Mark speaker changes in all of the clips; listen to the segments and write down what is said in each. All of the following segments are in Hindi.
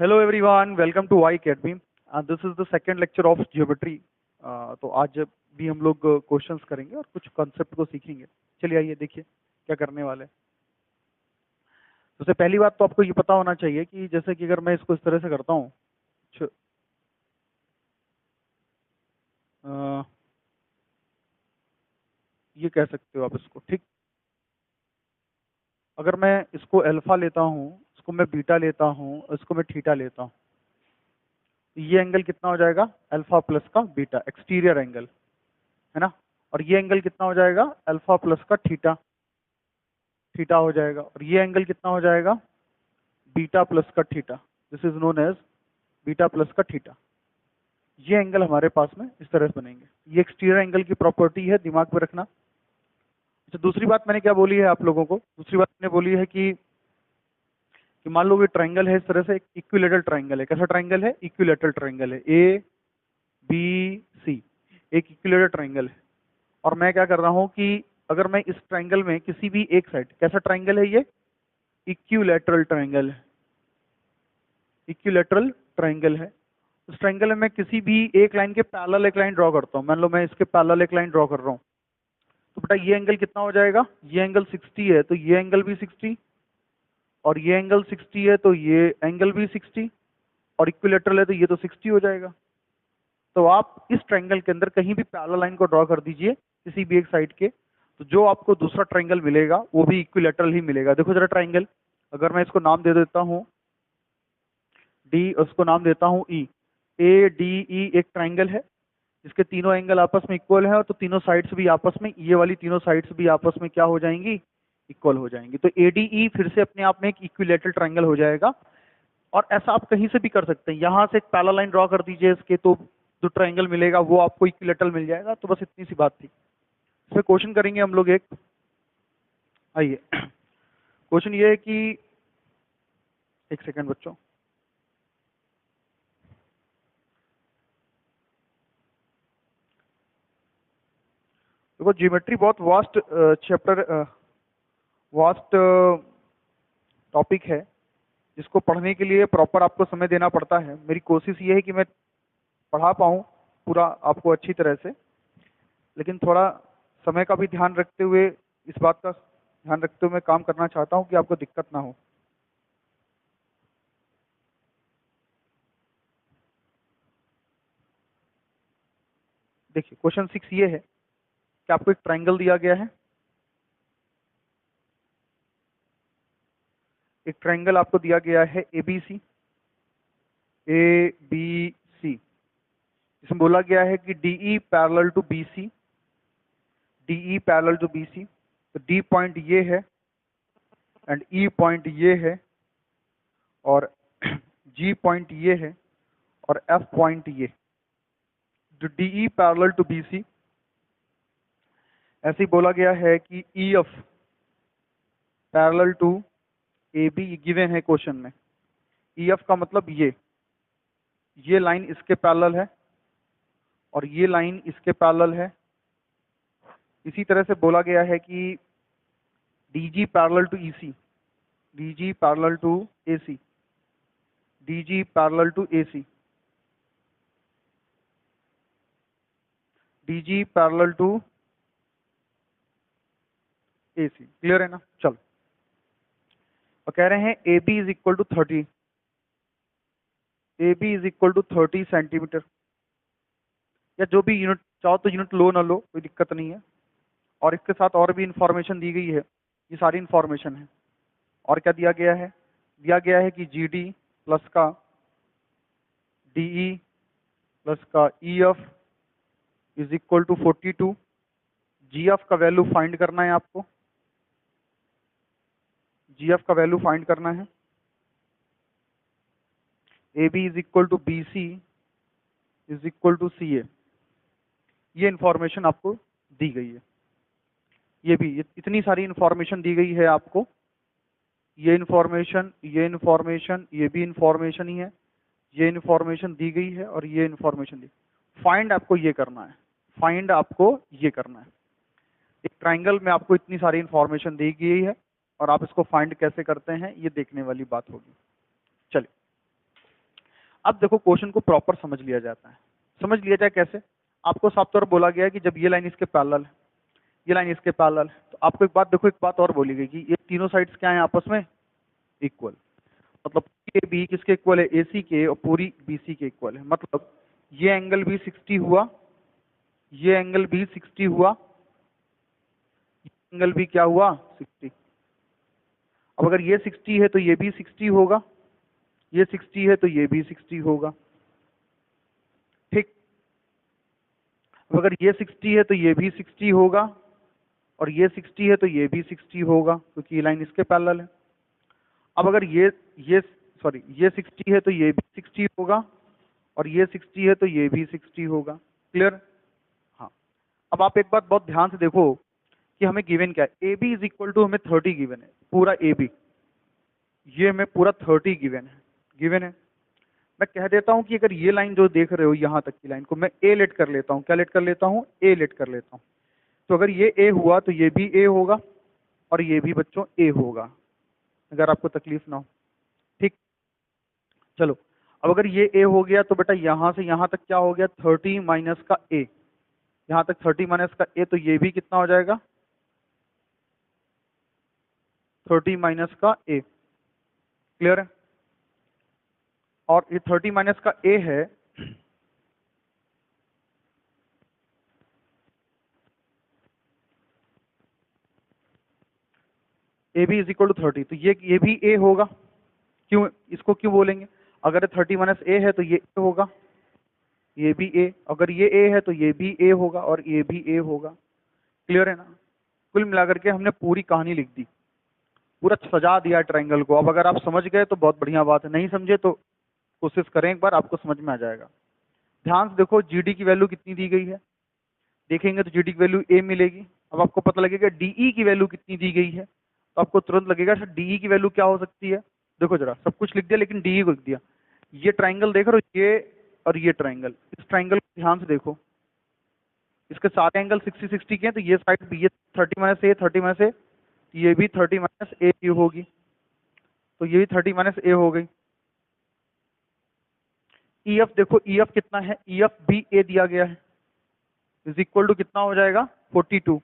Speaker 1: Hello everyone, welcome to Y academy. This is the second lecture of geometry. तो आज भी हम लोग क्वेश्चंस करेंगे और कुछ कॉन्सेप्ट को सीखेंगे। चलिए आइए देखिए क्या करने वाले हैं। सबसे पहली बात तो आपको ये पता होना चाहिए कि जैसे कि अगर मैं इसको इस तरह से करता हूँ, ये कह सकते हो आप इसको, ठीक। अगर मैं इसको अल्फा लेता हूँ, इसको मैं बीटा लेता हूँ, इसको मैं थीटा लेता हूँ, ये एंगल कितना हो जाएगा? अल्फा प्लस का बीटा, एक्सटीरियर एंगल, है ना। और ये एंगल कितना हो जाएगा? अल्फा प्लस का थीटा, थीटा हो जाएगा। और ये एंगल कितना हो जाएगा? बीटा प्लस का theta. This is known as beta plus का थीटा। ये एंगल हमारे पास में इस तरह से बनेंगे। ये एक्सटीरियर एंगल की प्रॉपर्टी है, दिमाग में रखना। अच्छा, दूसरी बात मैंने क्या बोली है आप लोगों को? दूसरी बात मैंने बोली है कि मान लो ये ट्राइंगल है, इस तरह से एक इक्विलेटरल ट्राइंगल है। कैसा ट्राइंगल है? इक्विलेटरल ट्राइंगल है। ए बी सी एक इक्विलेटरल ट्राइंगल है। और मैं क्या कर रहा हूँ कि अगर मैं इस ट्राइंगल में किसी भी एक साइड, कैसा ट्राइंगल है ये? इक्विलेटरल ट्राइंगल है, इक्विलेटरल ट्राइंगल है। उस ट्राइंगल में मैं किसी भी एक लाइन के पैरेलल एक लाइन ड्रॉ करता हूँ। मान लो मैं इसके पैरेलल एक लाइन ड्रॉ कर रहा हूँ, तो बेटा ये एंगल कितना हो जाएगा? ये एंगल 60 है तो ये एंगल भी 60, और ये एंगल 60 है तो ये एंगल भी 60, और इक्विलेटरल है तो ये तो 60 हो जाएगा। तो आप इस ट्राइंगल के अंदर कहीं भी पैरेलल लाइन को ड्रॉ कर दीजिए किसी भी एक साइड के, तो जो आपको दूसरा ट्राइंगल मिलेगा वो भी इक्विलेटरल ही मिलेगा। देखो जरा ट्राइंगल, अगर मैं इसको नाम दे देता हूँ डी, उसको नाम देता हूँ ई। ए डी ई एक ट्राइंगल है जिसके तीनों एंगल आपस में इक्वल है, तो तीनों साइड्स भी आपस में, ये वाली तीनों साइड्स भी आपस में क्या हो जाएंगी? इक्वल हो जाएंगी। तो एडीई फिर से अपने आप में एक इक्विलेटरल ट्राइंगल हो जाएगा। और ऐसा आप कहीं से भी कर सकते हैं। यहां से एक पैरेलल लाइन ड्रॉ कर दीजिए इसके, तो जो ट्राइंगल मिलेगा वो आपको इक्विलेटरल मिल जाएगा। तो बस इतनी सी बात थी। इसमें क्वेश्चन करेंगे हम लोग एक। आइए, क्वेश्चन ये है कि, एक सेकंड बच्चों, देखो ज्योमेट्री बहुत वास्ट चैप्टर, वास्ट टॉपिक है, जिसको पढ़ने के लिए प्रॉपर आपको समय देना पड़ता है। मेरी कोशिश ये है कि मैं पढ़ा पाऊँ पूरा आपको अच्छी तरह से, लेकिन थोड़ा समय का भी ध्यान रखते हुए, इस बात का ध्यान रखते हुए मैं काम करना चाहता हूँ कि आपको दिक्कत ना हो। देखिए क्वेश्चन 6 ये है कि आपको एक ट्राइंगल दिया गया है। एक ट्राइंगल आपको दिया गया है एबीसी, ए बी सी। इसमें बोला गया है कि DE parallel to BC, DE parallel to BC. तो डी पॉइंट ये है एंड ई पॉइंट ये है, और जी पॉइंट ये है, और एफ पॉइंट ये। जो डीई पैरेलल टू बीसी, ऐसे ही बोला गया है कि E F parallel to A B, given है क्वेश्चन में। ई एफ का मतलब ये लाइन इसके पैरेलल है और ये लाइन इसके पैरेलल है। इसी तरह से बोला गया है कि DG parallel to EC, DG parallel to AC, DG parallel to AC, DG parallel to AC. Clear है ना? चलो, और कह रहे हैं A B is equal to 30, A B is equal to 30 centimetre, या जो भी यूनिट चाहो तो यूनिट लो ना लो, कोई दिक्कत नहीं है। और इसके साथ और भी इंफॉर्मेशन दी गई है, ये सारी इंफॉर्मेशन है। और क्या दिया गया है? दिया गया है कि जी डी प्लस का डीई प्लस का E F is equal to 42। G F का वैल्यू फाइंड करना है आपको, जी एफ का वैल्यू फाइंड करना है। A B is equal to B C is equal to C A. ये इंफॉर्मेशन आपको दी गई है। ये भी इतनी सारी इंफॉर्मेशन दी गई है आपको। ये इंफॉर्मेशन, ये इंफॉर्मेशन, ये भी इंफॉर्मेशन ही है। ये इंफॉर्मेशन दी गई है और ये इंफॉर्मेशन दी। फाइंड आपको ये करना है, फाइंड आपको ये करना है। एक ट्राइंगल में आपको इतनी सारी इंफॉर्मेशन दी गई है और आप इसको फाइंड कैसे करते हैं ये देखने वाली बात होगी। चलिए, अब देखो क्वेश्चन को प्रॉपर समझ लिया जाता है। समझ लिया जाए कैसे? आपको साफ तौर पर बोला गया है कि जब ये लाइन इसके पैरेलल है, ये लाइन इसके पैरेलल है, तो आपको एक बात देखो, एक बात और बोली गई कि ये तीनों साइड्स क्या है आपस में? इक्वल। मतलब ए बी किसके इक्वल है? AC के, और पूरी BC के इक्वल है। मतलब ये एंगल भी 60 हुआ, ये एंगल भी 60 हुआ, ये एंगल भी क्या हुआ? 60। अब अगर ये 60 है तो ये भी 60 होगा, ये 60 है तो ये भी 60 होगा। ठीक। अब अगर ये 60 है तो ये भी 60 होगा, और ये 60 है तो ये भी 60 होगा, क्योंकि ये लाइन इसके पैरेलल है। अब अगर ये सॉरी ये 60 है तो ये भी 60 होगा, और ये 60 है तो ये भी 60 होगा। क्लियर? हाँ। अब आप एक बात बहुत ध्यान से देखो कि हमें गिवन क्या है। AB इज इक्वल टू हमें 30 गिवन है, पूरा AB, ये हमें पूरा 30 गिवन है। मैं कह देता हूं कि अगर ये लाइन जो देख रहे हो यहां तक की लाइन को मैं A लेट कर लेता हूं। क्या लेट कर लेता हूं? A लेट कर लेता हूं। तो अगर ये A हुआ तो ये भी A होगा, और ये भी बच्चों A होगा, अगर आपको तकलीफ ना हो। ठीक। चलो, अब अगर ये A हो गया तो बेटा यहां से यहां तक क्या हो गया? 30 माइनस का A। यहां तक 30 माइनस का A, तो ये भी कितना हो जाएगा? 30 माइनस का A। क्लियर है? और ये 30 माइनस का A है, A B is equal to 30, तो ये भी A होगा। क्यों? इसको क्यों बोलेंगे? अगर 30 माइनस A है तो ये A होगा, ये भी A। अगर ये A है तो ये भी A होगा, और ये भी A होगा। क्लियर है ना? कुल मिलाकर के हमने पूरी कहानी लिख दी, पूरा सजा दिया ट्रायंगल को। अब अगर आप समझ गए तो बहुत बढ़िया बात है, नहीं समझे तो कोशिश करें एक बार, आपको समझ में आ जाएगा। ध्यान से देखो, GD की वैल्यू कितनी दी गई है, देखेंगे तो GD की वैल्यू A मिलेगी। अब आपको पता लगेगा DE की वैल्यू कितनी दी गई है, तो आपको तुरंत लगेगा सर DE की वैल्यू क्या हो सकती है। देखो जरा, सब कुछ लिख दिया लेकिन DE को लिख दिया। ये ट्राइंगल देख रहे हो, ये और ये ट्राइंगल, इस ट्राइंगल को ध्यान से देखो, इसके सारे एंगल 60-60 के हैं, तो ये साइड भी, ये 30 माइनस A, 30 माइनस A, ये भी 30 माइनस A की होगी, तो ये भी 30 माइनस A हो गई। EF देखो, EF कितना है? EF भी A दिया गया है, इज इक्वल टू कितना हो जाएगा? 42।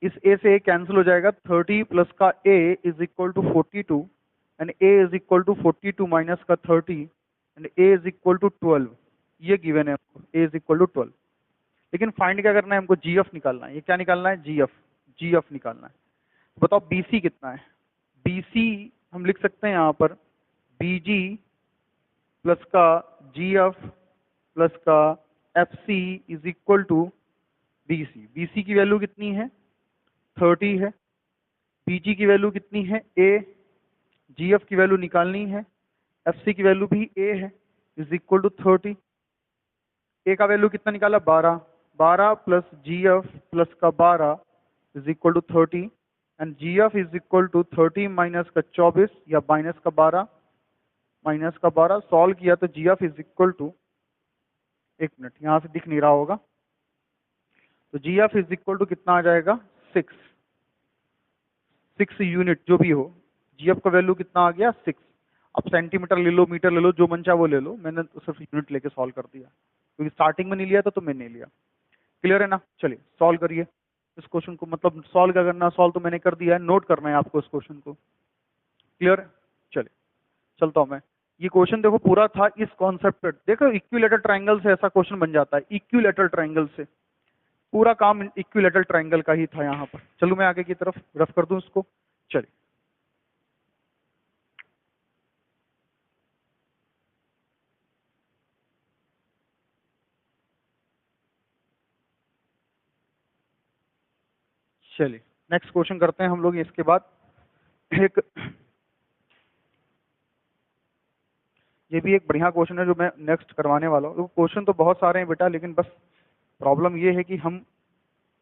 Speaker 1: इस A से A कैंसिल हो जाएगा, 30 प्लस का A is equal to 42, and A is equal to 42 minus का 30, and A is equal to 12। ये गिवन है हमको, A इज इक्वल टू 12। लेकिन फाइंड क्या करना है हमको? GF निकालना है। ये क्या निकालना है? GF निकालना है। बताओ BC कितना है? BC हम लिख सकते हैं यहाँ पर BG प्लस का GF प्लस का FC is equal to BC। BC की वैल्यू कितनी है? 30 है। BG की वैल्यू कितनी है? A। GF की वैल्यू निकालनी है, FC की वैल्यू भी A है, इज इक्वल टू 30। A का वैल्यू कितना निकाला? 12। 12 प्लस GF प्लस का 12 is equal to 30, and GF is equal to 30 minus का 24 या माइनस का 12, माइनस का 12। सॉल्व किया तो GF इज इक्वल टू, एक मिनट यहां से दिख नहीं रहा होगा, तो GF इज इक्वल टू कितना आ जाएगा? 6 यूनिट जो भी हो। GF का वैल्यू कितना आ गया? 6। अब सेंटीमीटर ले लो, मीटर ले लो, जो मन चाहे वो ले लो, मैंने तो सिर्फ यूनिट लेके सॉल्व कर दिया, क्योंकि स्टार्टिंग में नहीं लिया था तो मैंने नहीं लिया। क्लियर है ना? चलिए सॉल्व करिए इस क्वेश्चन को। मतलब सॉल्व क्या करना, सॉल्व तो मैंने कर दिया है, नोट करना है आपको इस क्वेश्चन को। क्लियर है? चलिए चलता हूं मैं। ये क्वेश्चन देखो पूरा था इस कॉन्सेप्ट पे। देखो इक्विलेटरल ट्राइंगल से ऐसा क्वेश्चन बन जाता है, इक्विलेटरल ट्राइंगल से पूरा काम इक्विलेटरल ट्राइंगल का ही था यहाँ पर। चलो मैं आगे की तरफ रफ कर दूं इसको। चलिए चलिए नेक्स्ट क्वेश्चन करते हैं हम लोग इसके बाद। एक ये भी एक बढ़िया क्वेश्चन है जो मैं नेक्स्ट करवाने वाला हूँ। क्वेश्चन तो बहुत सारे हैं बेटा, लेकिन बस प्रॉब्लम ये है कि हम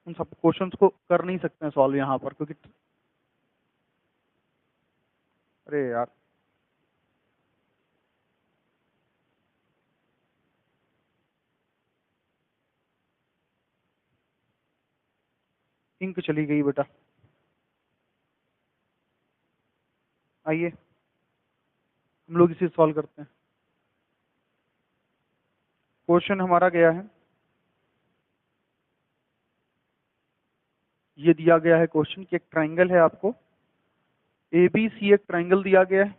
Speaker 1: उन सब क्वेश्चंस को कर नहीं सकते हैं सॉल्व यहाँ पर, क्योंकि अरे यार इंक चली गई बेटा। आइए हम लोग इसे सॉल्व करते हैं। क्वेश्चन हमारा गया है, ये दिया गया है क्वेश्चन कि एक ट्राइंगल है, आपको ABC एक ट्राइंगल दिया गया है,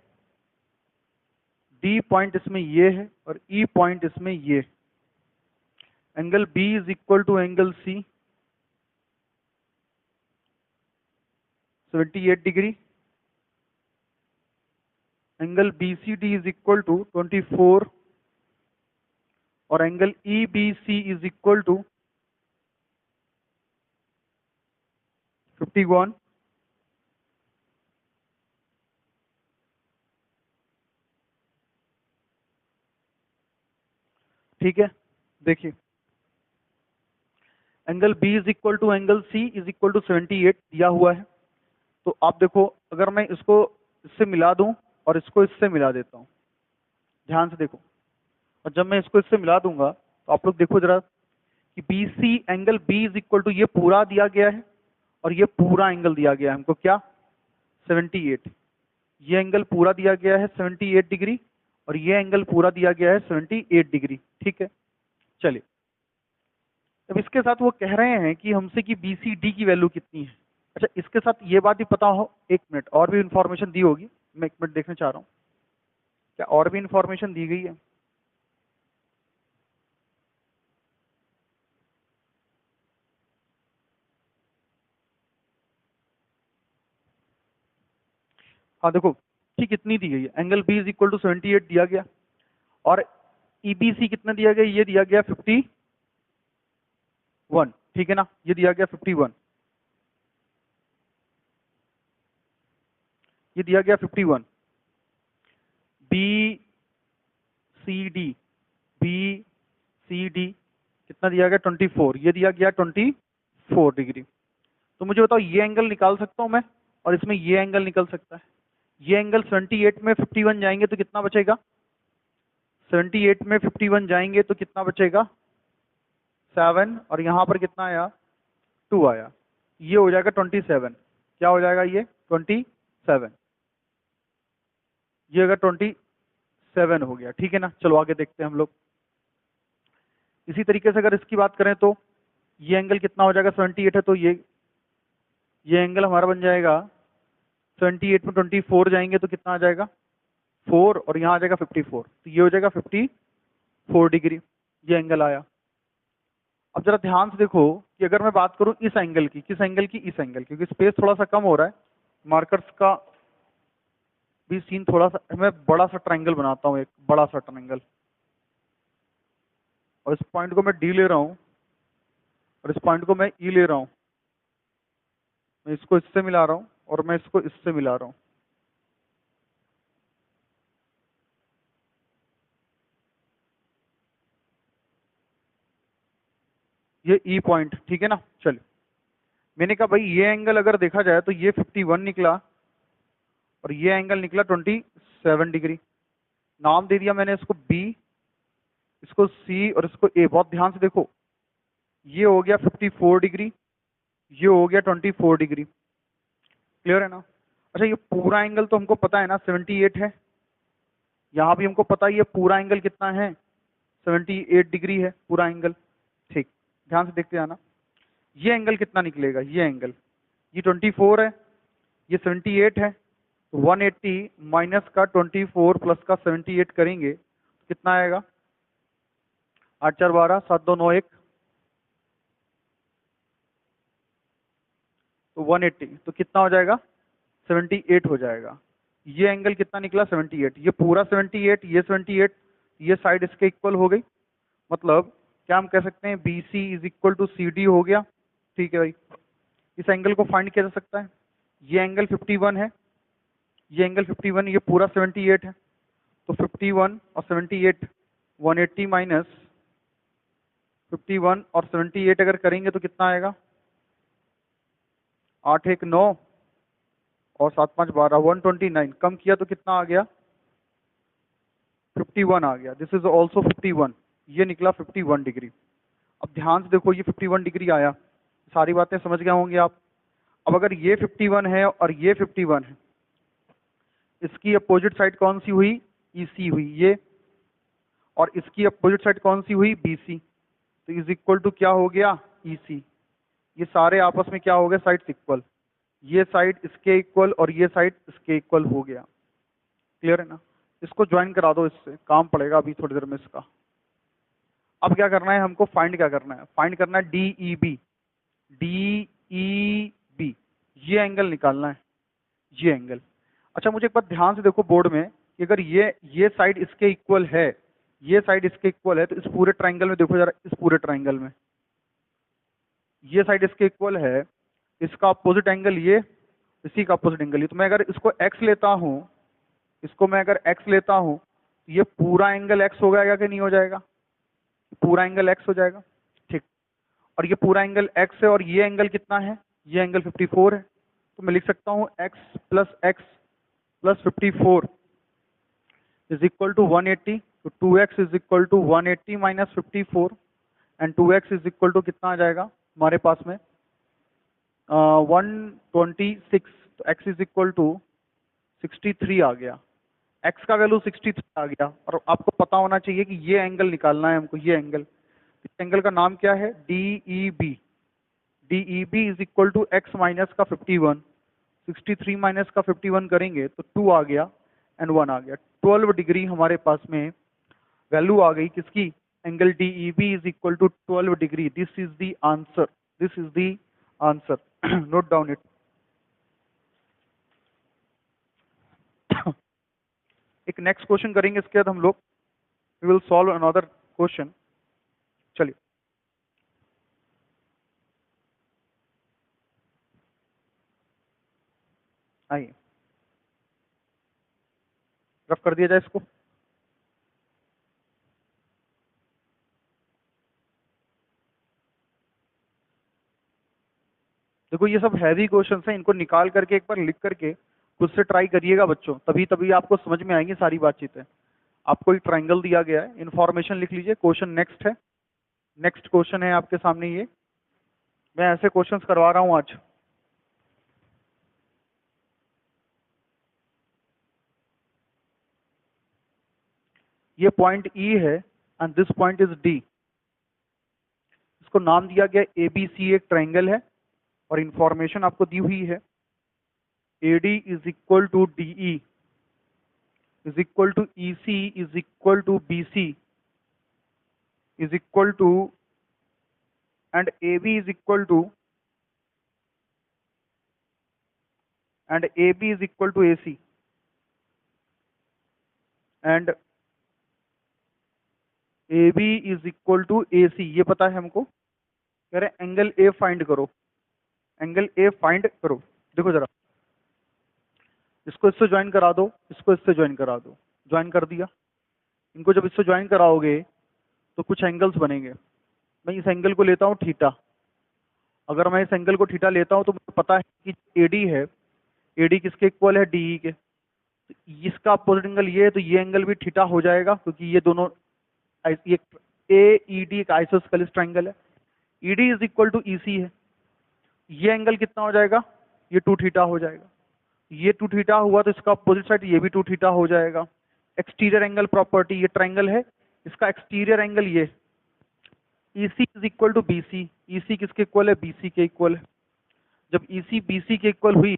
Speaker 1: D पॉइंट इसमें ये है और E पॉइंट इसमें ये। Angle B is equal to angle C 78 degree, angle BCD is equal to 24 और angle EBC is equal to 51। ठीक है, देखिए angle B is equal to angle C is equal to 78 दिया हुआ है। तो आप देखो, अगर मैं इसको इससे मिला दूं और इसको इससे मिला देता हूं, ध्यान से देखो, और जब मैं इसको इससे मिला दूंगा तो आप लोग देखो जरा कि BC angle B is equal to ये पूरा दिया गया है और ये पूरा एंगल दिया गया है हमको क्या 78। ये एंगल पूरा दिया गया है 78 डिग्री और ये एंगल पूरा दिया गया है 78 डिग्री। ठीक है, चलिए अब इसके साथ वो कह रहे हैं कि हमसे कि BCD की वैल्यू कितनी है। अच्छा, इसके साथ ये बात ही पता हो, एक मिनट और भी इंफॉर्मेशन दी होगी, मैं एक मिनट देखना चाह रहा हूँ क्या और भी इंफॉर्मेशन दी गई है। हाँ देखो, ठीक इतनी दी गई है, angle B is equal to 78 दिया गया और EBC कितना दिया गया, ये दिया गया 51। ठीक है ना, ये दिया गया 51, ये दिया गया 51। BCD कितना दिया गया 24, ये दिया गया 24 डिग्री। तो मुझे बताओ ये एंगल निकाल सकता हूं मैं और इसमें ये एंगल निकल सकता है। ये एंगल 78 में 51 जाएंगे तो कितना बचेगा, 78 में 51 जाएंगे तो कितना बचेगा 7 और यहां पर कितना आया 2 आया, ये हो जाएगा 27। क्या हो जाएगा ये 27, ये अगर 27 हो गया। ठीक है ना, चलो आगे देखते हैं हम लोग। इसी तरीके से अगर इसकी बात करें तो ये एंगल कितना हो जाएगा 78 है तो ये एंगल हमारा बन जाएगा 78 में 24 जाएंगे तो कितना आ जाएगा 4 और यहाँ आ जाएगा 54, तो ये हो जाएगा 54 डिग्री, ये एंगल आया। अब जरा ध्यान से देखो कि अगर मैं बात करूं इस एंगल की, किस एंगल की, इस एंगल, क्योंकि स्पेस थोड़ा सा कम हो रहा है, मार्कर्स का भी सीन थोड़ा सा, मैं बड़ा सा ट्रायंगल बनाता हूं, एक बड़ा सा ट्रायंगल, और इस पॉइंट को मैं डी ले रहा हूं और इस पॉइंट को मैं ई ले रहा हूं, मैं इसको इससे मिला रहा हूं और मैं इसको इससे मिला रहा हूं। ये ई पॉइंट, ठीक है ना। चलिए, मैंने कहा भाई ये एंगल अगर देखा जाए तो ये 51 निकला और ये एंगल निकला 27 डिग्री। नाम दे दिया मैंने इसको बी, इसको सी और इसको ए। बहुत ध्यान से देखो, ये हो गया 54 डिग्री, ये हो गया 24 डिग्री। क्लियर है ना। अच्छा, ये पूरा एंगल तो हमको पता है ना 78 है, यहाँ भी हमको पता है ये पूरा एंगल कितना है 78 डिग्री है पूरा एंगल। ठीक, ध्यान से देखते जाना, ये एंगल कितना निकलेगा, ये एंगल, ये 24 है, ये 78 है, तो 180 माइनस का 24 प्लस का 78 करेंगे तो कितना आएगा 8 4 12 7 2 9 1, तो 180, तो कितना हो जाएगा 78 हो जाएगा। ये एंगल कितना निकला 78, ये पूरा 78, ये 78, ये साइड इसके इक्वल हो गई। मतलब क्या हम कह सकते हैं BC is equal to CD हो गया। ठीक है भाई, इस एंगल को फाइंड किया जा सकता है। ये एंगल 51 है, ये एंगल 51, ये पूरा 78 है, तो 51 और 78 180 माइनस 51 और 78 अगर करेंगे तो कितना आएगा 8 1 9 और 7 5 12 129, कम किया तो कितना आ गया 51 आ गया। दिस इज ऑल्सो 51, ये निकला 51 डिग्री। अब ध्यान से देखो, ये 51 डिग्री आया, सारी बातें समझ गए होंगे आप। अब अगर ये 51 है और ये 51 है, इसकी अपोजिट साइड कौन सी हुई EC हुई ये, और इसकी अपोजिट साइड कौन सी हुई, BC, तो इज इक्वल टू क्या हो गया, EC। ये सारे आपस में क्या हो गए, साइड्स इक्वल, ये साइड इसके इक्वल और ये साइड इसके इक्वल हो गया। क्लियर है ना? इसको ज्वाइन करा दो, इससे काम पड़ेगा अभी थोड़ी देर में इसका। अब क्या करना है हमको, फाइंड क्या करना है, फाइंड करना है DEB। DEB ये एंगल निकालना है, ये एंगल। अच्छा मुझे एक बात ध्यान से देखो बोर्ड में कि अगर ये साइड इसके इक्वल है, ये साइड इसके इक्वल है, तो इस पूरे ट्रायंगल में देखो जरा, इस पूरे ट्रायंगल में ये साइड इसके इक्वल है, इसका अपोजिट एंगल ये, इसी का अपोजिट एंगल ये। तो मैं अगर इसको x लेता हूं, इसको मैं अगर x लेता हूं, तो ये पूरा एंगल x हो जाएगा कि नहीं हो जाएगा, पूरा एंगल x हो जाएगा। ठीक, और ये पूरा एंगल x है और ये एंगल कितना है, ये एंगल 54 है। तो मैं लिख सकता हूँ x plus 54 is equal to 180। तो 2x is equal to 180 minus 54 and 2x is equal to कितना आ जाएगा हमारे पास में 126। तो x इज इक्वल टू 63 आ गया, x का वैल्यू 63 आ गया। और आपको पता होना चाहिए कि ये एंगल निकालना है हमको, ये एंगल, इस एंगल का नाम क्या है, DEB। DEB is equal to x minus का 51, 63 माइनस का 51 करेंगे तो 2 आ गया एंड 1 आ गया। 12 डिग्री हमारे पास में वैल्यू आ गई किसकी, angle DEB is equal to 12 degree. This is the answer, this is the answer. Note down it. एक नेक्स्ट क्वेश्चन करेंगे, इसके बाद हम लोग we will solve another question. चलिए आइए, रफ कर दिया जाए इसको। देखो ये सब हैवी क्वेश्चंस हैं, इनको निकाल करके एक बार लिख करके खुद से ट्राई करिएगा बच्चों, तभी तभी आपको समझ में आएंगी सारी बातचीतें। आपको एक ट्रायंगल दिया गया है, इन्फॉर्मेशन लिख लीजिए, क्वेश्चन नेक्स्ट है, नेक्स्ट क्वेश्चन है आपके सामने। ये मैं ऐसे क्वेश्चंस करवा रहा हूं आज। ये पॉइंट E है and this point is D। इसको नाम दिया गया ABC, एक ट्रायंगल है और इंफॉर्मेशन आपको दी हुई है AD is equal to DE is equal to EC is equal to BC is equal to and AB is equal to is equal to AC and AB is equal to AC। ये पता है हमको। कह रहे एंगल A फाइंड करो, एंगल A फाइंड करो। देखो जरा, इसको इससे ज्वाइन करा दो, इसको इससे ज्वाइन करा दो, ज्वाइन कर दिया। इनको जब इससे ज्वाइन कराओगे तो कुछ एंगल्स बनेंगे। मैं इस एंगल को लेता हूँ थीटा। अगर मैं इस एंगल को थीटा लेता हूँ तो मुझे पता है कि AD है, AD किसके इक्वल है, DE के। इसका अपोजिट एंगल ये है, तो ये एंगल भी थीटा हो जाएगा, क्योंकि ये दोनों ये AED एक आइसोस्केलिस ट्रायंगल है। ED is equal to EC है। ये एंगल कितना हो जाएगा, ये 2 थीटा हो जाएगा। ये 2 थीटा हुआ तो इसका अपोजिट साइड ये भी 2 थीटा हो जाएगा। एक्सटीरियर एंगल प्रॉपर्टी, ये ट्रायंगल है, इसका एक्सटीरियर एंगल ये EC is equal to BC। EC किसके इक्वल है, BC के इक्वल है। जब EC BC के इक्वल हुई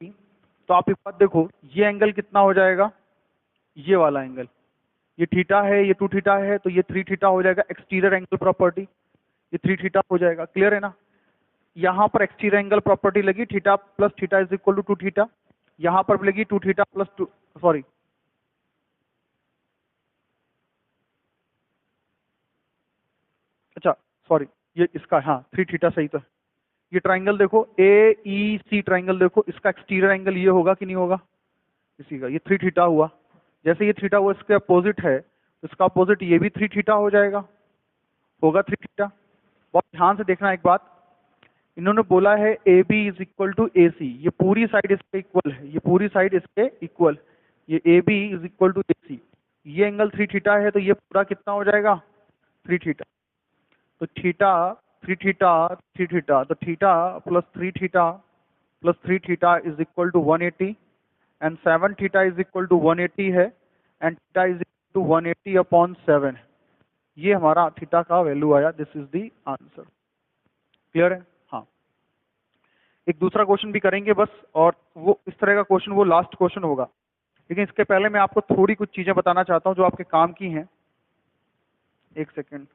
Speaker 1: तो आप एक बात देखो, ये एंगल कितना हो जाएगा, ये वाला एंगल, ये थीटा है, ये 2 थीटा है, तो ये 3 थीटा हो जाएगा। एक्सटीरियर एंगल प्रॉपर्टी, ये 3 थीटा हो जाएगा। क्लियर है ना? यहाँ पर एक्सटीरियर एंगल प्रॉपर्टी लगी, theta plus theta is equal to 2 theta. यहाँ पर लगी 2 थीटा प्लस 2, सॉरी अच्छा सॉरी, ये इसका, हाँ 3 थीटा सही। तो ये ट्राइंगल देखो, AEC ट्राइंगल देखो, इसका एक्सटीरियर एंगल ये होगा कि नहीं होगा, इसी का, ये 3 थीटा हुआ। जैसे ये थीटा हुआ इसके अपोजिट है, तो इसका अपोजिट ये भी 3 थीटा हो जाएगा, होगा 3 थीटा। बहुत ध्यान से देखना एक बात, इन्होंने बोला है AB is equal to AC, ये पूरी साइड इसके इक्वल है, ये पूरी साइड इसके इक्वल, ये AB is equal to AC। ये एंगल 3 थीटा है, तो ये पूरा कितना हो जाएगा, 3 थीटा। तो थीटा 3 थीटा 3 थीटा, तो theta plus 3 theta is equal to 180 and 7 theta is equal to 180 है and theta is equal to 180 upon 7। ये हमारा थीटा का वैल्यू आया, this is the answer. Clear है? हाँ, एक दूसरा क्वेश्चन भी करेंगे बस, और वो इस तरह का क्वेश्चन वो लास्ट क्वेश्चन होगा। लेकिन इसके पहले मैं आपको थोड़ी कुछ चीजें बताना चाहता हूँ जो आपके काम की हैं। एक सेकेंड,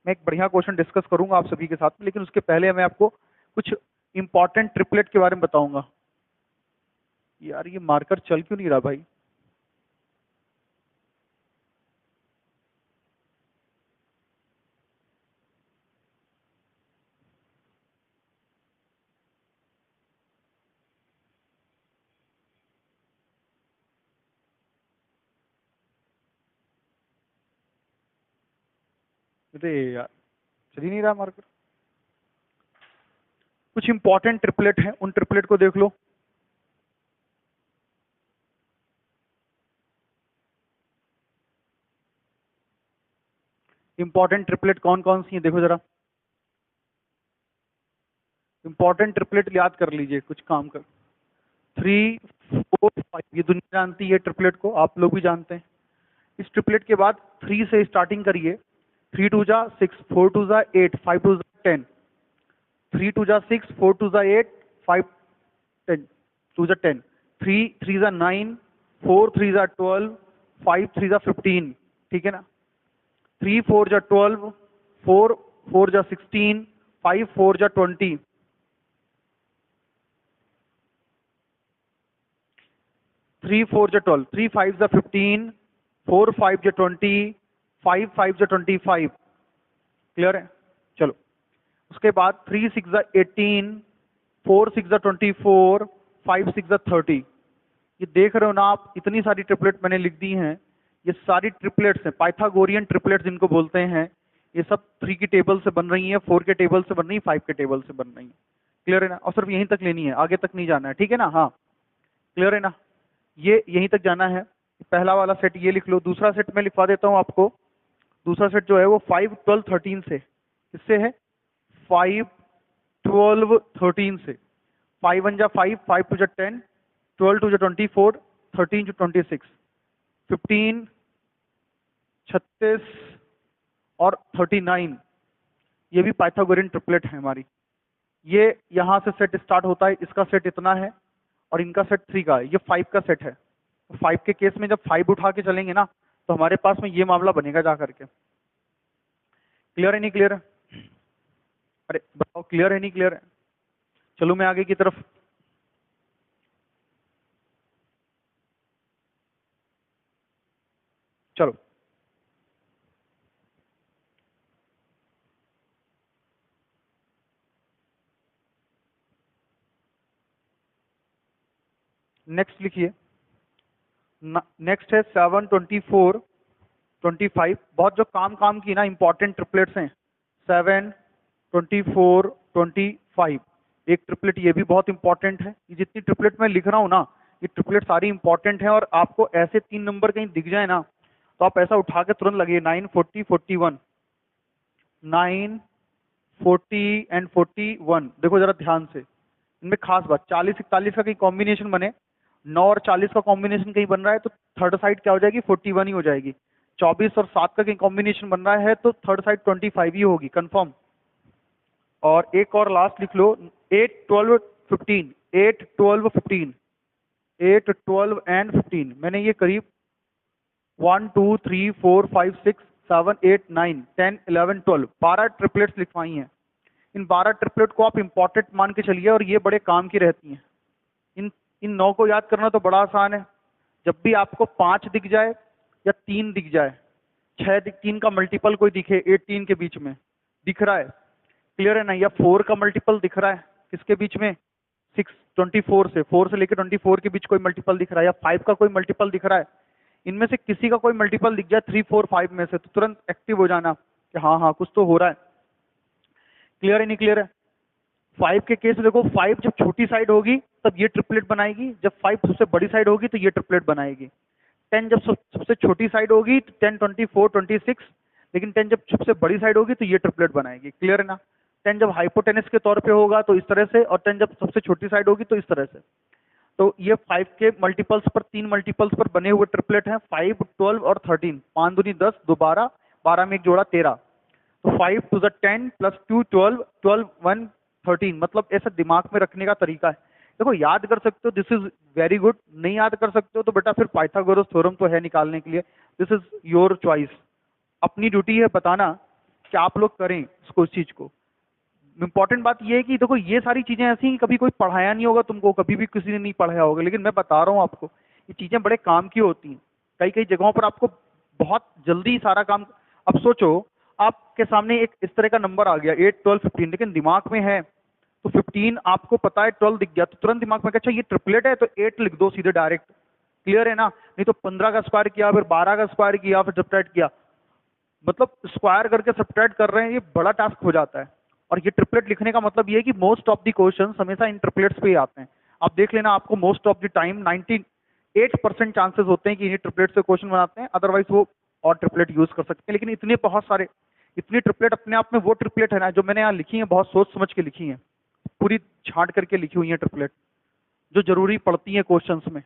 Speaker 1: मैं एक बढ़िया क्वेश्चन डिस्कस करूंगा आप सभी के साथ में, लेकिन उसके पहले मैं आपको कुछ इंपॉर्टेंट ट्रिपलेट के बारे में बताऊंगा। यार ये मार्कर चल क्यों नहीं रहा भाई? अरे यार, चल ही नहीं रहा मार्कर। कुछ इंपॉर्टेंट ट्रिपलेट है, उन ट्रिपलेट को देख लो। इंपॉर्टेंट ट्रिपलेट कौन कौन सी है देखो जरा। इंपॉर्टेंट ट्रिपलेट याद कर लीजिए, कुछ काम कर। 3 4 5, ये दुनिया जानती है ट्रिपलेट को, आप लोग भी जानते हैं। इस ट्रिपलेट के बाद 3 से स्टार्टिंग करिए। 3 2 जा 6, 4 2 जा 8, 5 2 जा 10। 3 2 जा 6, 4 2 जा 8, 5 10 2 जा 10। 3 3 जा 9, 4 3 जा 12, 5 3 जा 15। ठीक है ना? 3 4 जा 12, 4 4 जा 16, 5 4 जा 20। 3 4 जा 12, 3 5 जा 15, 4 5 जा 20, 5 5 जा 25। क्लियर है? चलो, उसके बाद 3 6 जा 18, 4 6 जा 24, 5 6 जा 30। ये देख रहे हो ना आप, इतनी सारी ट्रिपलेट मैंने लिख दी हैं। ये सारी ट्रिपलेट्स हैं, पाइथागोरियन ट्रिपलेट्स जिनको बोलते हैं। ये सब 3 की टेबल से बन रही हैं, 4 के टेबल से बन रही हैं, 5 के टेबल से बन रही हैं। क्लियर है ना? और सिर्फ यहीं तक लेनी है, आगे तक नहीं जाना है। ठीक है ना? हाँ, क्लियर है ना? ये यहीं तक जाना है। पहला वाला सेट ये लिख लो, दूसरा सेट मैं लिखवा देता हूँ आपको। दूसरा सेट जो है वो 5 12 13 से, किससे है? 5 12 13 से। 5 1 जा 5, 5 2 जा 10, 12 2 जा 24, 13 to 26, 15 36 और 39। ये भी पाइथागोरियन ट्रिपलेट है हमारी। ये यहाँ से सेट स्टार्ट होता है, इसका सेट इतना है और इनका सेट 3 का है। ये 5 का सेट है। 5 के केस में जब 5 उठा के चलेंगे ना, तो हमारे पास में ये मामला बनेगा जा करके। क्लियर है नहीं क्लियर है? अरे बताओ, क्लियर है नहीं क्लियर है? चलो मैं आगे की तरफ। चलो, नेक्स्ट लिखिए। नेक्स्ट है 7 24 25। बहुत जो काम काम की ना इंपॉर्टेंट ट्रिपलेट्स हैं। 7 24 25, एक ट्रिपलेट ये भी बहुत इंपॉर्टेंट है। ये जितनी ट्रिपलेट मैं लिख रहा हूँ ना, ये ट्रिपलेट सारी इंपॉर्टेंट है। और आपको ऐसे 3 नंबर कहीं दिख जाए ना, तो आप ऐसा उठा के तुरंत लगे 9 40 41, 9 40 एंड 41। देखो जरा ध्यान से, इनमें खास बात 40 41 का कहीं कॉम्बिनेशन बने, 9 और 40 का कॉम्बिनेशन कहीं बन रहा है, तो थर्ड साइड क्या हो जाएगी? 41 ही हो जाएगी। 24 और 7 का कहीं कॉम्बिनेशन बन रहा है, तो थर्ड साइड 25 ही होगी, कंफर्म। और एक और लास्ट लिख लो, 8 12 15, 8 12 15, 8 12 एंड 15। मैंने ये करीब 1 2 3 4 5 6 7 8 9 10 11 12 12 ट्रिपलेट्स लिखवाई हैं। इन 12 ट्रिपलेट को आप इंपॉर्टेंट मान के चलिए, और ये बड़े काम की रहती हैं। इन इन 9 को याद करना तो बड़ा आसान है। जब भी आपको 5 दिख जाए या 3 दिख जाए, 6 दिख, 3 का मल्टीपल कोई दिखे 18 के बीच में दिख रहा है, क्लियर है ना? या 4 का मल्टीपल दिख रहा है किसके बीच में? 6 24 से, 4 से लेकर 24 के बीच कोई मल्टीपल दिख रहा है, या 5 का कोई मल्टीपल दिख रहा है, इनमें से किसी का कोई मल्टीपल दिख जाए 3 4 5 में से, तो तुरंत एक्टिव हो जाना कि हाँ हाँ कुछ तो हो रहा है। क्लियर है नहीं क्लियर है? 5 के केस में देखो, 5 जब छोटी साइड होगी तब ये ट्रिपलेट बनाएगी, जब 5 सबसे बड़ी साइड होगी तो ये ट्रिपलेट बनाएगी। 10 जब सबसे छोटी साइड होगी तो 10 24 26, लेकिन 10 जब सबसे बड़ी साइड होगी तो ये ट्रिपलेट बनाएगी। क्लियर है ना? 10 जब हाइपोटेनस के तौर पे होगा तो इस तरह से, और 10 जब सबसे छोटी साइड होगी तो इस तरह से। तो ये 5 के मल्टीपल्स पर, 3 मल्टीपल्स पर बने हुए ट्रिपलेट हैं, 5, 12 और 13। 5 दूनी 10, 2 12, 12 में एक जोड़ा 13। तो 5 टू द 10 प्लस 2 12, 12 1 13। मतलब ऐसा दिमाग में रखने का तरीका है। देखो याद कर सकते हो, दिस इज वेरी गुड। नहीं याद कर सकते हो तो बेटा फिर पाइथागोरस थ्योरम तो है निकालने के लिए, दिस इज योर चॉइस। अपनी ड्यूटी है बताना कि आप लोग करें इसको, इस चीज को। इंपॉर्टेंट बात ये है कि देखो ये सारी चीजें ऐसी हैं कि कभी कोई पढ़ाया नहीं होगा तुमको, कभी भी किसी ने नहीं पढ़ाया होगा, लेकिन मैं बता रहा हूँ आपको ये चीजें बड़े काम की होती हैं। कई कई जगहों पर आपको बहुत जल्दी सारा काम। अब सोचो आपके सामने एक इस तरह का नंबर आ गया 8 12 15, लेकिन दिमाग में है तो 15 आपको पता है, 12 दिख गया तो तुरंत दिमाग में अच्छा ये ट्रिपलेट है तो 8 लिख दो सीधे डायरेक्ट। क्लियर है ना? नहीं तो 15 का स्क्वायर किया, फिर 12 का स्क्वायर किया, फिर सब्ट्रैक्ट किया, मतलब स्क्वायर करके सब्ट्रैक्ट कर रहे हैं, ये बड़ा टास्क हो जाता है। और ये ट्रिपलेट लिखने का मतलब ये है कि मोस्ट ऑफ द क्वेश्चंस हमेशा इन ट्रिपलेट्स पे ही आते हैं। आप देख लेना, आपको most of the time 98% chances होते हैं कि ये ट्रिपलेट से क्वेश्चन बनाते हैं, अदरवाइज वो और ट्रिपलेट यूज कर सकते हैं। लेकिन इतने बहुत सारे, इतनी ट्रिपलेट अपने आप में, वो ट्रिपलेट है ना जो मैंने यहाँ लिखी है, बहुत सोच समझ के लिखी है, पूरी छांट करके लिखी हुई है ट्रिपलेट, जो जरूरी पड़ती है क्वेश्चंस में।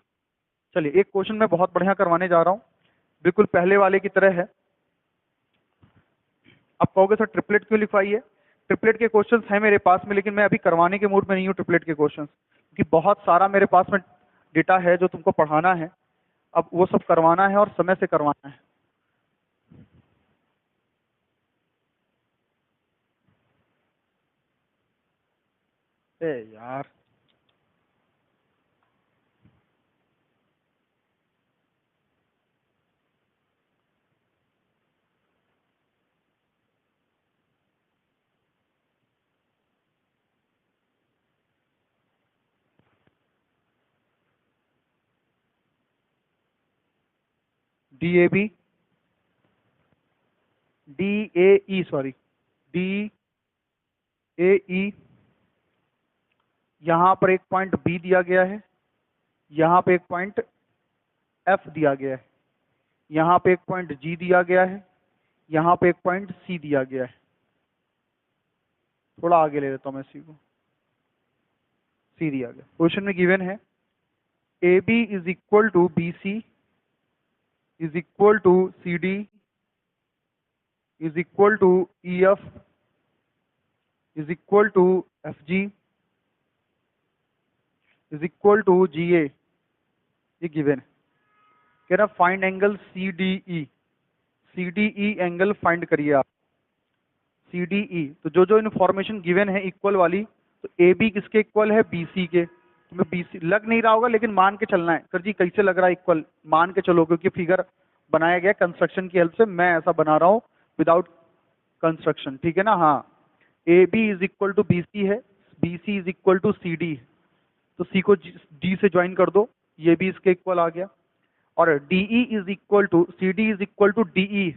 Speaker 1: चलिए एक क्वेश्चन मैं बहुत बढ़िया करवाने जा रहा हूँ, बिल्कुल पहले वाले की तरह है। आप कहोगे सर ट्रिपलेट क्यों लिखवाई है? ट्रिपलेट के क्वेश्चंस हैं मेरे पास में, लेकिन मैं अभी करवाने के मूड में नहीं हूँ ट्रिपलेट के क्वेश्चंस, क्योंकि बहुत सारा मेरे पास में डेटा है जो तुमको पढ़ाना है। अब वो सब करवाना है और समय से करवाना है। ए यार, DAB, DAE, सॉरी, DAE, यहाँ पर एक पॉइंट B दिया गया है, यहाँ पे एक पॉइंट F दिया गया है, यहाँ पे एक पॉइंट G दिया गया है, यहाँ पे एक पॉइंट C दिया गया है। थोड़ा आगे ले लेता हूँ मैं C को, C दिया गया। क्वेश्चन में गिवन है AB is equal to BC is equal to CD is equal to EF is equal to FG is equal to GA। ये गिवन है। कह रहा find angle CDE। CDE angle find करिए आप। CDE, तो जो जो इन्फॉर्मेशन गिवन है इक्वल वाली, तो AB किसके इक्वल है? BC के। तो मैं BC लग नहीं रहा होगा, लेकिन मान के चलना है। सर जी कैसे लग रहा है इक्वल? मान के चलो, क्योंकि फिगर बनाया गया कंस्ट्रक्शन की हेल्प से, मैं ऐसा बना रहा हूँ विदाउट कंस्ट्रक्शन, ठीक है ना? हाँ, AB is equal to BC है, BC is equal to CD है, तो C को D से ज्वाइन कर दो, ये भी इसके इक्वल आ गया। और DE is equal to CD is equal to DE,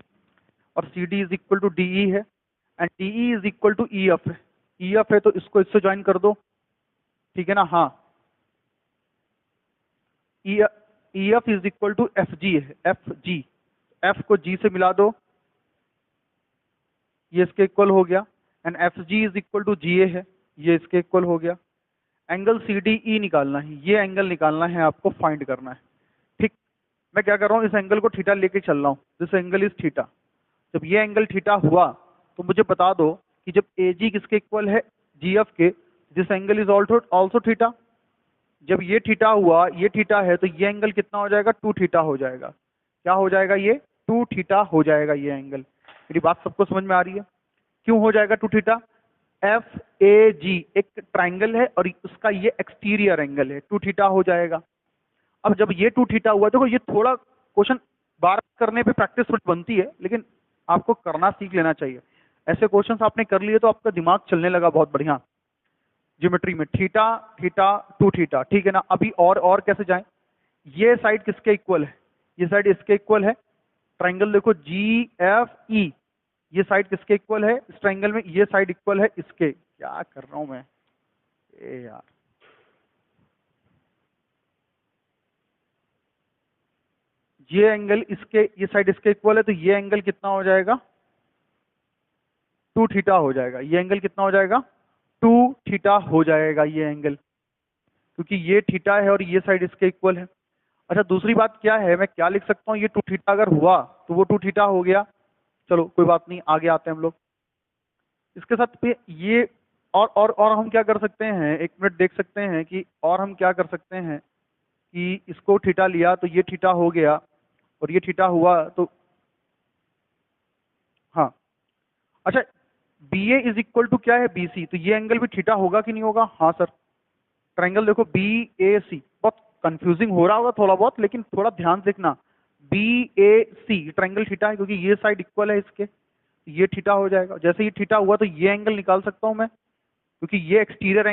Speaker 1: और CD is equal to DE है, and DE is equal to EF है। EF है तो इसको इससे ज्वाइन कर दो, ठीक है ना? हाँ, EF is equal to FG है, FG, F को G से मिला दो, ये इसके इक्वल हो गया। And FG is equal to GA है, ये इसके इक्वल हो गया। एंगल CDE निकालना है, ये एंगल निकालना है आपको, फाइंड करना है। ठीक, मैं क्या कर रहा हूँ, इस एंगल को थीटा लेके चल रहा हूँ, दिस एंगल इज थीटा। जब ये एंगल थीटा हुआ तो मुझे बता दो कि जब AG किसके इक्वल है? GF के, this angle is also theta. जब ये थीटा हुआ, ये थीटा है, तो ये एंगल कितना हो जाएगा? 2 थीटा हो जाएगा। क्या हो जाएगा? ये 2 थीटा हो जाएगा ये एंगल। मेरी बात सबको समझ में आ रही है? क्यों हो जाएगा 2 थीटा? FAG एक ट्राइंगल है और उसका ये एक्सटीरियर एंगल है, 2 थीटा हो जाएगा। अब जब ये 2 थीटा हुआ, देखो ये थोड़ा क्वेश्चन बार करने पे प्रैक्टिस थोड़ी बनती है, लेकिन आपको करना सीख लेना चाहिए। ऐसे क्वेश्चंस आपने कर लिए तो आपका दिमाग चलने लगा बहुत बढ़िया। ज्योमेट्री में थीटा थीटा 2 थीटा, ठीक है ना? अभी और कैसे जाएं? ये साइड किसके इक्वल है? ये साइड इसके इक्वल है। ट्राइंगल देखो GFE, ये साइड किसके इक्वल है? इस ट्राइंगल में ये साइड इक्वल है इसके। क्या कर रहा हूं मैं ए यार, ये एंगल इसके, ये साइड इसके इक्वल है, तो ये एंगल कितना हो जाएगा? 2 थीटा हो जाएगा। ये एंगल कितना हो जाएगा? 2 थीटा हो जाएगा ये एंगल। क्योंकि ये थीटा है और ये साइड इसके इक्वल है। अच्छा दूसरी बात क्या है, मैं क्या लिख सकता हूँ, ये 2 थीटा अगर हुआ तो वो 2 थीटा हो गया। चलो कोई बात नहीं, आगे आते हैं हम लोग इसके साथ पे ये। और हम क्या कर सकते हैं, एक मिनट देख सकते हैं कि और हम क्या कर सकते हैं कि इसको थीटा लिया तो ये थीटा हो गया और ये थीटा हुआ तो हाँ। अच्छा B A is equal to क्या है, बी सी, तो ये एंगल भी थीटा होगा कि नहीं होगा? हाँ सर। ट्रायंगल देखो बी ए सी, बहुत कंफ्यूजिंग हो रहा होगा थोड़ा बहुत, लेकिन थोड़ा ध्यान से देखना। बी ए सी ट्रायंगल थीटा है क्योंकि ये साइड इक्वल है इसके, ये थीटा हो जाएगा। जैसे ये थीटा हुआ तो ये एंगल निकाल सकता हूं मैं, क्योंकि ये एक्सटीरियर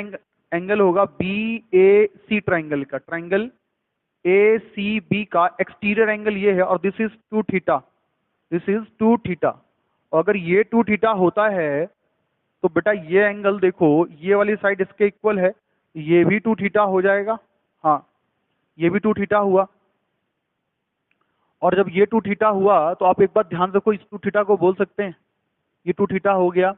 Speaker 1: एंगल होगा बी ए सी ट्रायंगल का। ट्रायंगल ए सी बी का एक्सटीरियर एंगल ये है और this is 2 theta, this is 2 theta. और अगर ये 2 थीटा होता है तो बेटा ये एंगल देखो, ये वाली साइड इसके इक्वल है, ये भी 2 थीटा हो जाएगा। हाँ ये भी 2 थीटा हुआ। और जब ये 2 थीटा हुआ तो आप एक बात ध्यान रखो, इस 2 थीटा को बोल सकते हैं, ये 2 थीटा हो गया।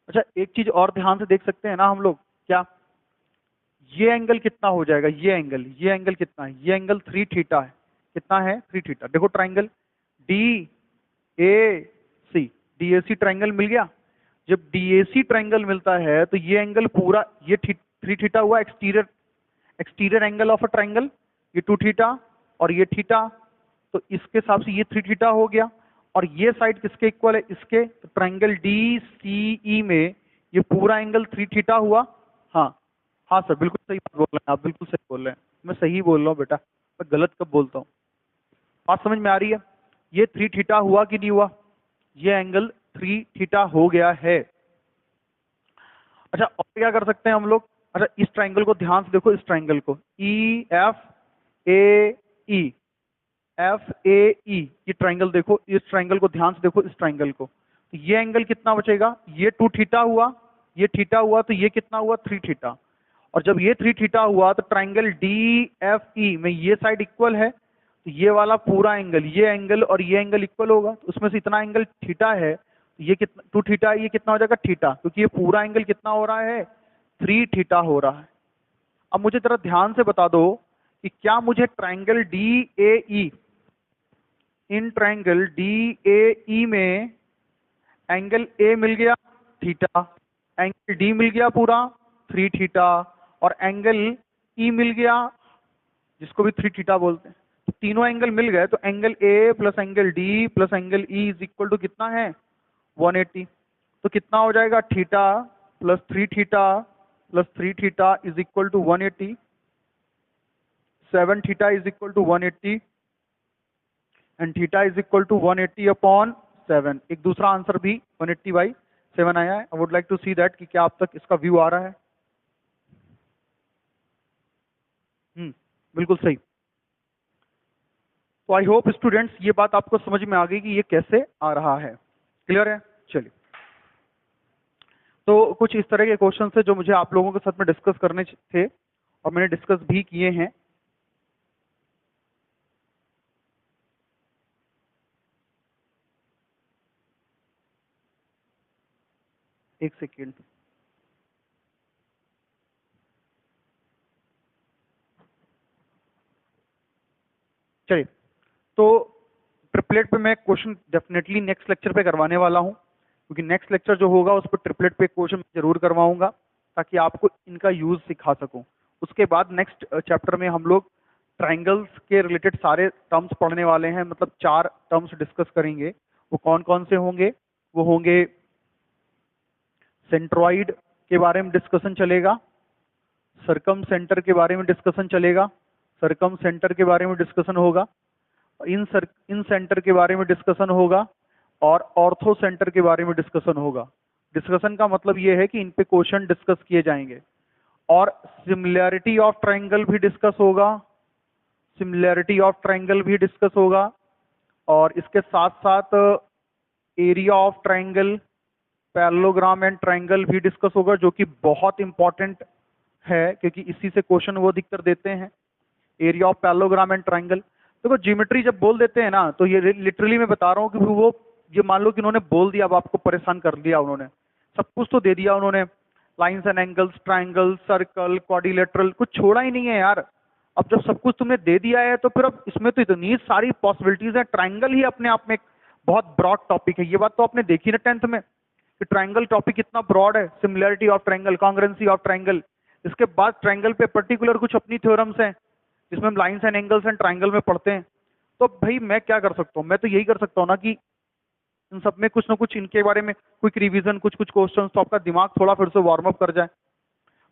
Speaker 1: अच्छा एक चीज और ध्यान से देख सकते हैं ना हम लोग, क्या ये एंगल कितना हो जाएगा, ये एंगल कितना है, ये एंगल 3 थीटा है। कितना है? 3 थीटा। देखो triangle D A C, D A C triangle मिल गया। जब डी ए सी ट्राइंगल मिलता है तो ये एंगल पूरा, ये 3 थीटा हुआ, exterior exterior angle of a triangle, ये 2 थीटा और ये थीटा, तो इसके हिसाब से ये 3 थीटा हो गया। और ये साइड किसके इक्वल है, इसके, तो ट्राइंगल डी सी ई में ये पूरा एंगल 3 थीटा हुआ। हाँ हाँ सर बिल्कुल सही बात बोल रहे हैं आप, बिल्कुल सही बोल रहे हैं, मैं सही बोल रहा हूँ बेटा, मैं गलत कब बोलता हूँ। बात समझ में आ रही है? ये 3 थीटा हुआ कि नहीं हुआ? ये एंगल 3 थीटा हो गया है। अच्छा और क्या कर सकते हैं हम लोग? अच्छा इस ट्राइंगल को ध्यान से देखो, इस ट्राइंगल को E F A E, F A ई, ये ट्राइंगल देखो, इस ट्राइंगल को ध्यान से देखो, इस ट्राइंगल को, तो ये एंगल कितना बचेगा, ये 2 थीटा हुआ, ये थीटा हुआ, तो ये कितना हुआ, 3 थीटा। और जब ये 3 थीटा हुआ तो ट्राइंगल डी एफ ई में ये साइड इक्वल है, तो ये वाला पूरा एंगल, ये एंगल और ये एंगल इक्वल होगा, तो उसमें से इतना एंगल थीटा है, तो ये कितना 2 थीटा है, ये कितना हो जाएगा, थीटा, क्योंकि ये पूरा एंगल कितना हो रहा है, 3 थीटा हो रहा है। अब मुझे जरा ध्यान से बता दो कि क्या मुझे ट्राइंगल डी ए ई, इन ट्राइंगल डी ए ई में एंगल ए मिल गया थीटा, एंगल डी मिल गया पूरा 3 थीटा, और एंगल ई मिल गया जिसको भी 3 थीटा बोलते हैं, तो तीनों एंगल मिल गए, तो angle A plus angle D plus angle E is equal to कितना है, 180। तो कितना हो जाएगा, theta plus 3 theta plus 3 theta is equal to 180, 7 theta is equal to 180 and theta is equal to 180 upon 7। एक दूसरा आंसर भी 180/7 आया है। I would like to see that कि क्या आप तक इसका व्यू आ रहा है। बिल्कुल सही। तो आई होप स्टूडेंट्स ये बात आपको समझ में आ गई कि ये कैसे आ रहा है, क्लियर है? चलिए, तो कुछ इस तरह के क्वेश्चन है जो मुझे आप लोगों के साथ में डिस्कस करने थे और मैंने डिस्कस भी किए हैं। एक सेकेंड, चलिए, तो ट्रिपलेट पे मैं क्वेश्चन डेफिनेटली नेक्स्ट लेक्चर पे करवाने वाला हूं, क्योंकि नेक्स्ट लेक्चर जो होगा उस पर ट्रिपलेट पे क्वेश्चन जरूर करवाऊंगा ताकि आपको इनका यूज सिखा सकूं। उसके बाद नेक्स्ट चैप्टर में हम लोग ट्राइंगल्स के रिलेटेड सारे टर्म्स पढ़ने वाले हैं, मतलब 4 टर्म्स डिस्कस करेंगे। वो कौन कौन से होंगे? वो होंगे सेंट्रॉइड के बारे में डिस्कशन चलेगा, सरकम सेंटर के बारे में डिस्कशन चलेगा, सरकम सेंटर के बारे में डिस्कशन होगा, इन सेंटर के बारे में डिस्कशन होगा, और ऑर्थो सेंटर के बारे में डिस्कशन होगा। डिस्कशन का मतलब ये है कि इन पे क्वेश्चन डिस्कस किए जाएंगे। और सिमिलैरिटी ऑफ ट्राइंगल भी डिस्कस होगा, सिमिलैरिटी ऑफ ट्राइंगल भी डिस्कस होगा, और इसके साथ साथ area of triangle, parallelogram and triangle भी डिस्कस होगा, जो कि बहुत इंपॉर्टेंट है क्योंकि इसी से क्वेश्चन वो अधिकतर देते हैं, area of parallelogram and triangle. देखो ज्योमेट्री जब बोल देते हैं ना, तो ये लिटरली मैं बता रहा हूँ कि वो, ये मान लो कि उन्होंने बोल दिया, अब आपको परेशान कर दिया, उन्होंने सब कुछ तो दे दिया उन्होंने, lines and angles, triangle, circle, quadrilateral, कुछ छोड़ा ही नहीं है यार। अब जब सब कुछ तुमने दे दिया है तो फिर अब इसमें तो इतनी सारी पॉसिबिलिटीज है। ट्राइंगल ही अपने आप में एक बहुत ब्रॉड टॉपिक है, ये बात तो आपने देखी ना 10th में कि ट्राइंगल टॉपिक कितना ब्रॉड है। Similarity of triangle, congruency of triangle, इसके बाद ट्राइंगल पे पर्टिकुलर कुछ अपनी थ्योरम्स हैं जिसमें हम lines and angles and triangle में पढ़ते हैं। तो भाई मैं क्या कर सकता हूँ, मैं तो यही कर सकता हूँ ना कि इन सब में कुछ ना कुछ इनके बारे में क्विक रिवीजन, कुछ कुछ क्वेश्चंस, तो आपका दिमाग थोड़ा फिर से वार्म अप कर जाए।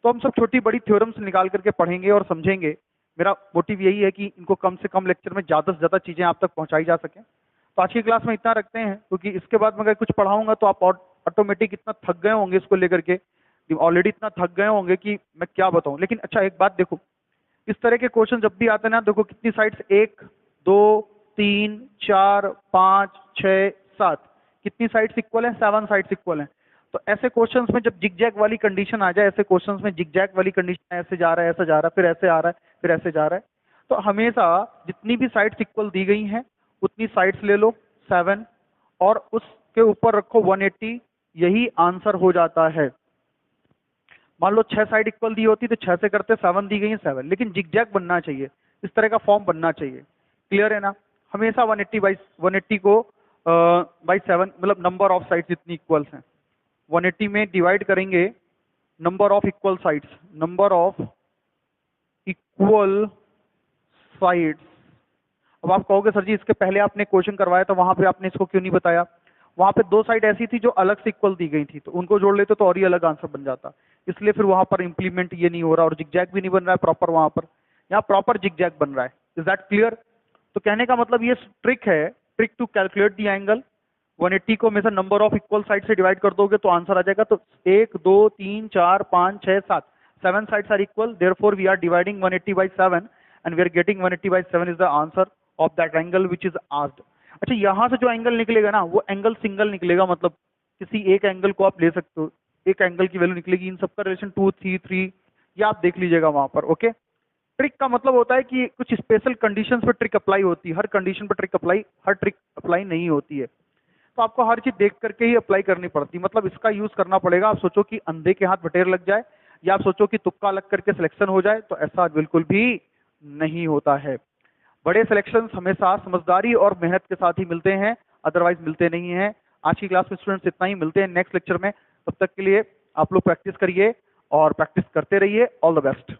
Speaker 1: तो हम सब छोटी बड़ी थ्योरम्स निकाल करके पढ़ेंगे और समझेंगे। मेरा मोटिव यही है कि इनको कम से कम लेक्चर में ज़्यादा से ज़्यादा चीज़ें आप तक पहुंचाई जा सकें। तो आज की क्लास में इतना रखते हैं, क्योंकि इसके बाद मैं अगर कुछ पढ़ाऊंगा तो आप ऑटोमेटिक इतना थक गए होंगे इसको लेकर के, ऑलरेडी इतना थक गए होंगे कि मैं क्या बताऊं। लेकिन अच्छा एक बात देखो, इस तरह के क्वेश्चन जब भी आते हैं ना, देखो कितनी साइड्स, 1 2 3 4 5 6 7, कितनी साइड्स इक्वल है? 7 साइड्स इक्वल हैं। तो ऐसे क्वेश्चंस में जब जिगजैग वाली कंडीशन आ जाए, ऐसे क्वेश्चंस में जिगजैग वाली कंडीशन, ऐसे जा रहा है, ऐसे जा रहा है, फिर ऐसे आ रहा है, फिर ऐसे जा रहा है, तो हमेशा जितनी भी साइड्स इक्वल दी गई हैं उतनी साइड्स ले लो 7 और उसके ऊपर रखो 180, यही आंसर हो जाता है। मान लो 6 साइड इक्वल दी होती तो 6 से करते, 7 दी गई है 7, लेकिन जिगजैग बनना चाहिए, इस तरह का फॉर्म बनना चाहिए। क्लियर है ना? हमेशा 180 को बाई 7, मतलब नंबर ऑफ साइड्स जितनी इक्वल्स हैं 180 में डिवाइड करेंगे number of equal sides, number of equal sides. अब आप कहोगे सर जी इसके पहले आपने क्वेश्चन करवाया तो वहां पे आपने इसको क्यों नहीं बताया? वहां पे 2 साइड ऐसी थी जो अलग से इक्वल दी गई थी, तो उनको जोड़ लेते तो और ही अलग आंसर बन जाता, इसलिए फिर वहां पर इंप्लीमेंट ये नहीं हो रहा, और जिगजैग भी नहीं बन रहा है प्रॉपर वहां पर, यहाँ प्रॉपर जिगजैग बन रहा है। Is that clear? तो कहने का मतलब ये ट्रिक है, trick to calculate the angle. 180 को हमेशा नंबर ऑफ इक्वल साइड से डिवाइड कर दोगे तो आंसर आ जाएगा। तो 1 2 3 4 5 6 7, 7 sides are equal, therefore we are dividing 180 by 7 and we are getting 180 by 7 is the answer of that angle which is asked। अच्छा, यहाँ से जो एंगल निकलेगा ना वो एंगल सिंगल निकलेगा, मतलब किसी एक एंगल को आप ले सकते हो, एक एंगल की वैल्यू निकलेगी, इन सबका रिलेशन 2 3 3, ये आप देख लीजिएगा वहां पर। ओके, ट्रिक का मतलब होता है कि कुछ स्पेशल कंडीशंस पर ट्रिक अप्लाई होती है, हर कंडीशन पर ट्रिक अप्लाई, हर ट्रिक अप्लाई नहीं होती है, तो आपको हर चीज देख करके ही अप्लाई करनी पड़ती है। मतलब इसका यूज करना पड़ेगा। आप सोचो कि अंधे के हाथ बटेर लग जाए, या आप सोचो कि तुक्का लग करके सिलेक्शन हो जाए, तो ऐसा बिल्कुल भी नहीं होता है। बड़े सिलेक्शंस हमेशा समझदारी और मेहनत के साथ ही मिलते हैं, अदरवाइज मिलते नहीं हैं। आज की क्लास में स्टूडेंट्स इतना ही, मिलते हैं नेक्स्ट लेक्चर में। तब तक के लिए आप लोग प्रैक्टिस करिए और प्रैक्टिस करते रहिए। All the best.